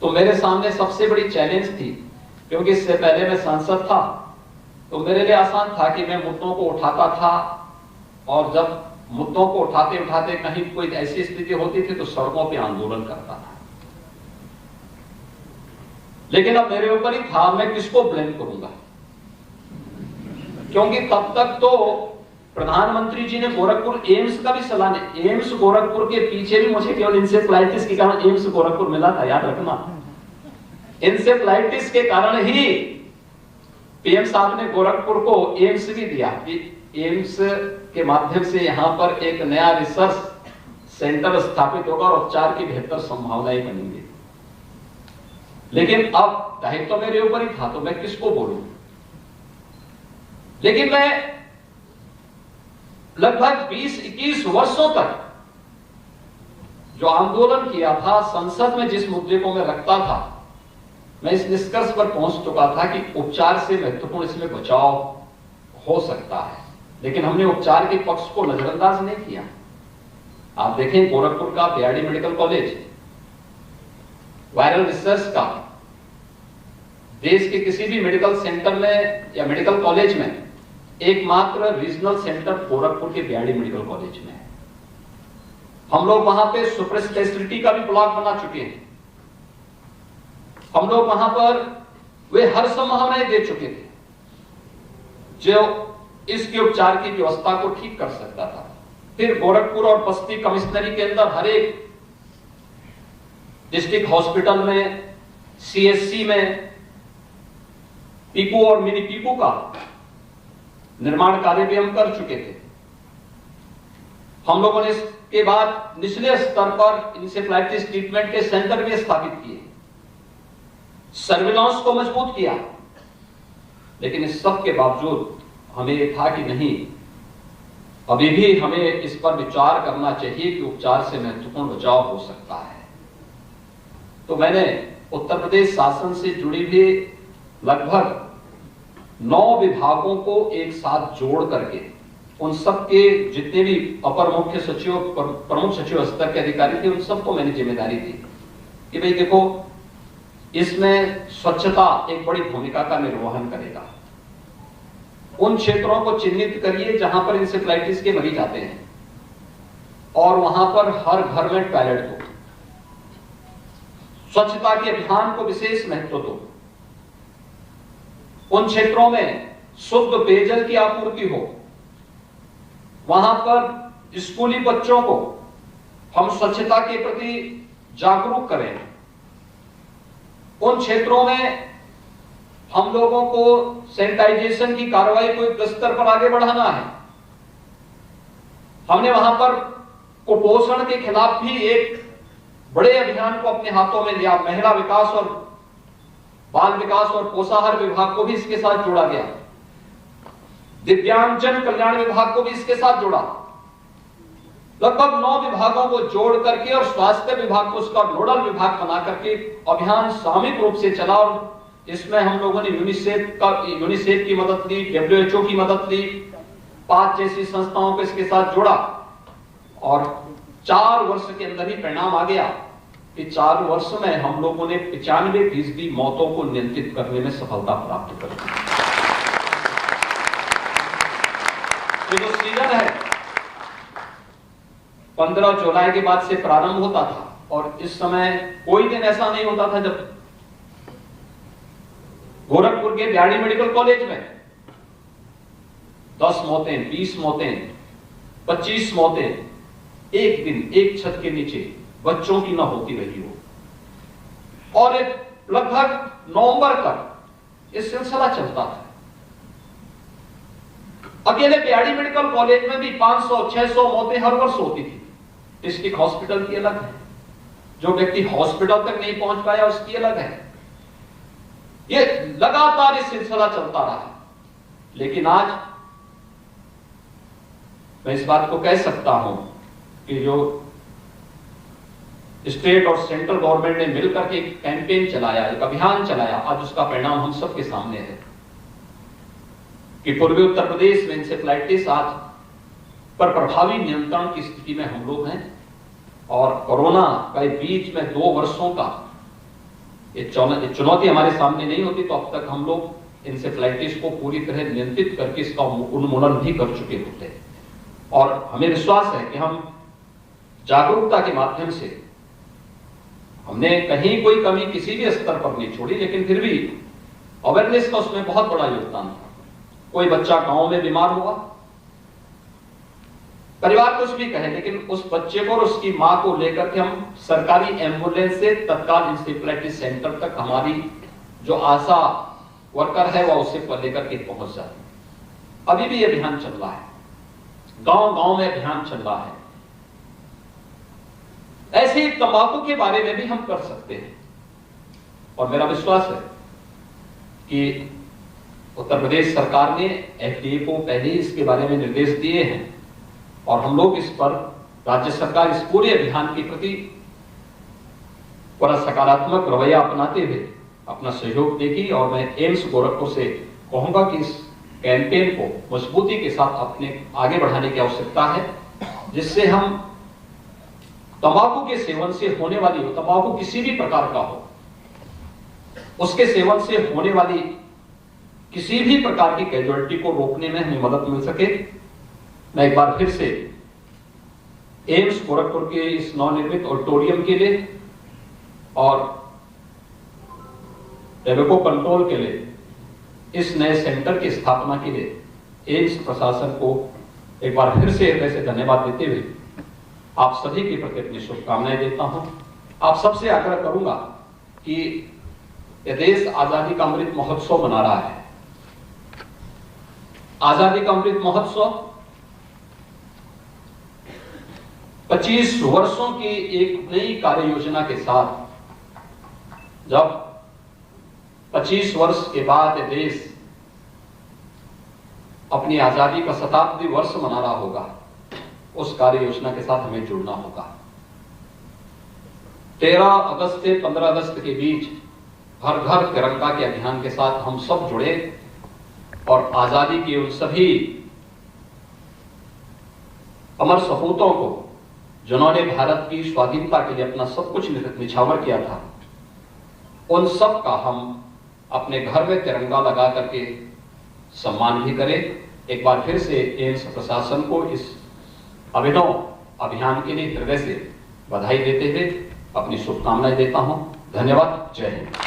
तो मेरे सामने सबसे बड़ी चैलेंज थी, क्योंकि इससे पहले मैं सांसद था, तो मेरे लिए आसान था कि मैं मुद्दों को उठाता था, और जब मुद्दों को उठाते उठाते कहीं कोई ऐसी स्थिति होती थी तो सड़कों पे आंदोलन करता था। लेकिन अब मेरे ऊपर ही था, मैं किसको ब्लेम करूंगा, क्योंकि तब तक तो प्रधानमंत्री जी ने गोरखपुर एम्स का भी सलाह नहीं, एम्स गोरखपुर के पीछे भी मुझे केवल इंसेफ्लाइटिस के कारण एम्स गोरखपुर मिला था, याद रखना। इंसेफ्लाइटिस के कारण ही पीएम साहब ने गोरखपुर को एम्स भी दिया कि एम्स के माध्यम से यहां पर एक नया रिसर्च सेंटर स्थापित होगा और उपचार की बेहतर संभावनाएं बनेंगी। लेकिन अब दायित्व तो मेरे ऊपर ही था, तो मैं किसको बोलूं। लेकिन मैं लगभग 20-21 वर्षों तक जो आंदोलन किया था, संसद में जिस मुद्दे को मैं रखता था, मैं इस निष्कर्ष पर पहुंच चुका था कि उपचार से महत्वपूर्ण इसमें बचाव हो सकता है। लेकिन हमने उपचार के पक्ष को नजरअंदाज नहीं किया। आप देखें गोरखपुर का BRD medical college viral research का देश के किसी भी मेडिकल सेंटर में या मेडिकल कॉलेज में एकमात्र रीजनल सेंटर गोरखपुर के बीआरडी मेडिकल कॉलेज में है। हम लोग वहां पे सुपर स्पेशलिटी का भी ब्लॉक बना चुके हैं। हम लोग वहां पर वे हर संभावनाएं दे चुके थे जो इसके उपचार की व्यवस्था को ठीक कर सकता था। फिर गोरखपुर और बस्ती कमिश्नरी के अंदर हर एक डिस्ट्रिक्ट हॉस्पिटल में, सीएससी में पीकू और मिनी पीकू का निर्माण कार्य भी हम कर चुके थे। हम लोगों ने इसके बाद निचले स्तर पर इंसेफ्लाइटिस ट्रीटमेंट के सेंटर भी स्थापित किए, सर्विलांस को मजबूत किया। लेकिन इस सब के बावजूद हमें यह था कि नहीं, अभी भी हमें इस पर विचार करना चाहिए कि उपचार से महत्वपूर्ण बचाव हो सकता है। तो मैंने उत्तर प्रदेश शासन से जुड़ी हुई लगभग 9 विभागों को एक साथ जोड़ करके उन सब के जितने भी अपर मुख्य सचिव, प्रमुख सचिव स्तर के अधिकारी थे, उन सबको मैंने जिम्मेदारी दी कि भाई देखो, इसमें स्वच्छता एक बड़ी भूमिका का निर्वहन करेगा। उन क्षेत्रों को चिन्हित करिए जहां पर इंसेफ्लाइटिस के मरीज आते हैं और वहां पर हर घर में टॉयलेट हो। स्वच्छता के अभियान को विशेष महत्व दो। उन क्षेत्रों में शुद्ध पेयजल की आपूर्ति हो। वहां पर स्कूली बच्चों को हम स्वच्छता के प्रति जागरूक करें। उन क्षेत्रों में हम लोगों को सैनिटाइजेशन की कार्रवाई को एक स्तर पर आगे बढ़ाना है। हमने वहां पर कुपोषण के खिलाफ भी एक बड़े अभियान को अपने हाथों में लिया। महिला विकास और बाल विकास और पोषाहार विभाग को भी इसके साथ जोड़ा गया। दिव्यांगजन कल्याण विभाग को भी इसके साथ जोड़ा। लगभग 9 विभागों को जोड़ करके और स्वास्थ्य विभाग को उसका नोडल विभाग बना करके अभियान सामूहिक रूप से चला। और इसमें हम लोगों ने यूनिसेफ की मदद ली, WHO की मदद ली, 5 जैसी संस्थाओं को इसके साथ जोड़ा और 4 वर्ष के अंदर ही परिणाम आ गया कि 4 वर्ष में हम लोगों ने 95% मौतों को नियंत्रित करने में सफलता प्राप्त कर ली। ये जो सीजन है 15 जुलाई के बाद से प्रारंभ होता था और इस समय कोई दिन ऐसा नहीं होता था जब गोरखपुर के बीआरडी मेडिकल कॉलेज में 10 मौतें, 20 मौतें, 25 मौतें एक दिन एक छत के नीचे बच्चों की न होती रही हो। और लगभग नवंबर तक ये सिलसिला चलता था। अकेले बीआरडी मेडिकल कॉलेज में भी 500-600 मौतें हर वर्ष होती थी। डिस्ट्रिक्ट हॉस्पिटल की अलग है, जो व्यक्ति हॉस्पिटल तक नहीं पहुंच पाया उसकी अलग है। ये लगातार ये सिलसिला चलता रहा। लेकिन आज मैं इस बात को कह सकता हूं कि जो स्टेट और सेंट्रल गवर्नमेंट ने मिलकर के एक कैंपेन चलाया, एक अभियान चलाया, आज उसका परिणाम हम सबके सामने है कि पूर्वी उत्तर प्रदेश में इंसेफ्लाइटिस आज पर प्रभावी नियंत्रण की स्थिति में हम लोग हैं। और कोरोना का बीच में 2 वर्षों का ये चुनौती हमारे सामने नहीं होती तो अब तक हम लोग इंसेफ्लाइटिस को पूरी तरह नियंत्रित करके इसका उन्मूलन भी कर चुके होते। और हमें विश्वास है कि हम जागरूकता के माध्यम से, हमने कहीं कोई कमी किसी भी स्तर पर नहीं छोड़ी, लेकिन फिर भी अवेयरनेस का उसमें बहुत बड़ा योगदान था। कोई बच्चा गांव में बीमार हुआ, परिवार कुछ भी कहे, लेकिन उस बच्चे को और उसकी मां को लेकर के हम सरकारी एम्बुलेंस से तत्काल इंसेफ्लाइटिस सेंटर तक हमारी जो आशा वर्कर है वह उसे लेकर के पहुंच जाती। अभी भी अभियान चल रहा है, गांव गांव में अभियान चल रहा है। ऐसे ही तंबाकू के बारे में भी हम कर सकते हैं और मेरा विश्वास है कि उत्तर प्रदेश सरकार ने एफडीए को पहले ही इसके बारे में निर्देश दिए हैं और हम लोग इस पर, राज्य सरकार इस पूरे अभियान के प्रति बड़ा सकारात्मक रवैया अपनाते हुए अपना सहयोग देगी। और मैं एम्स गोरखपुर से कहूंगा कि इस कैंपेन को मजबूती के साथ अपने आगे बढ़ाने की आवश्यकता है, जिससे हम तंबाकू के सेवन से होने वाली, तंबाकू किसी भी प्रकार का हो, उसके सेवन से होने वाली किसी भी प्रकार की कैजुअलिटी को रोकने में हमें मदद मिल सके। मैं एक बार फिर से एम्स गोरखपुर के इस नवनिर्मित ऑडिटोरियम के लिए और टैबेको कंट्रोल के लिए, इस नए सेंटर की स्थापना के लिए एम्स प्रशासन को एक बार फिर से हृदय से धन्यवाद देते हुए आप सभी के प्रति अपनी शुभकामनाएं देता हूं। आप सबसे आग्रह करूंगा कि यह देश आजादी का अमृत महोत्सव मना रहा है। आजादी का अमृत महोत्सव 25 वर्षों की एक नई कार्य योजना के साथ, जब 25 वर्ष के बाद देश अपनी आजादी का शताब्दी वर्ष मना रहा होगा, उस कार्य योजना के साथ हमें जुड़ना होगा। 13 अगस्त से 15 अगस्त के बीच हर घर तिरंगा के अभियान के साथ हम सब जुड़े और आजादी के उन सभी अमर सपूतों को, जिन्होंने भारत की स्वाधीनता के लिए अपना सब कुछ निछावर किया था, उन सब का हम अपने घर में तिरंगा लगा करके सम्मान भी करें। एक बार फिर से एम्स प्रशासन को इस अभिनव अभियान के लिए हृदय से बधाई देते हुए अपनी शुभकामनाएं देता हूं। धन्यवाद। जय हिंद।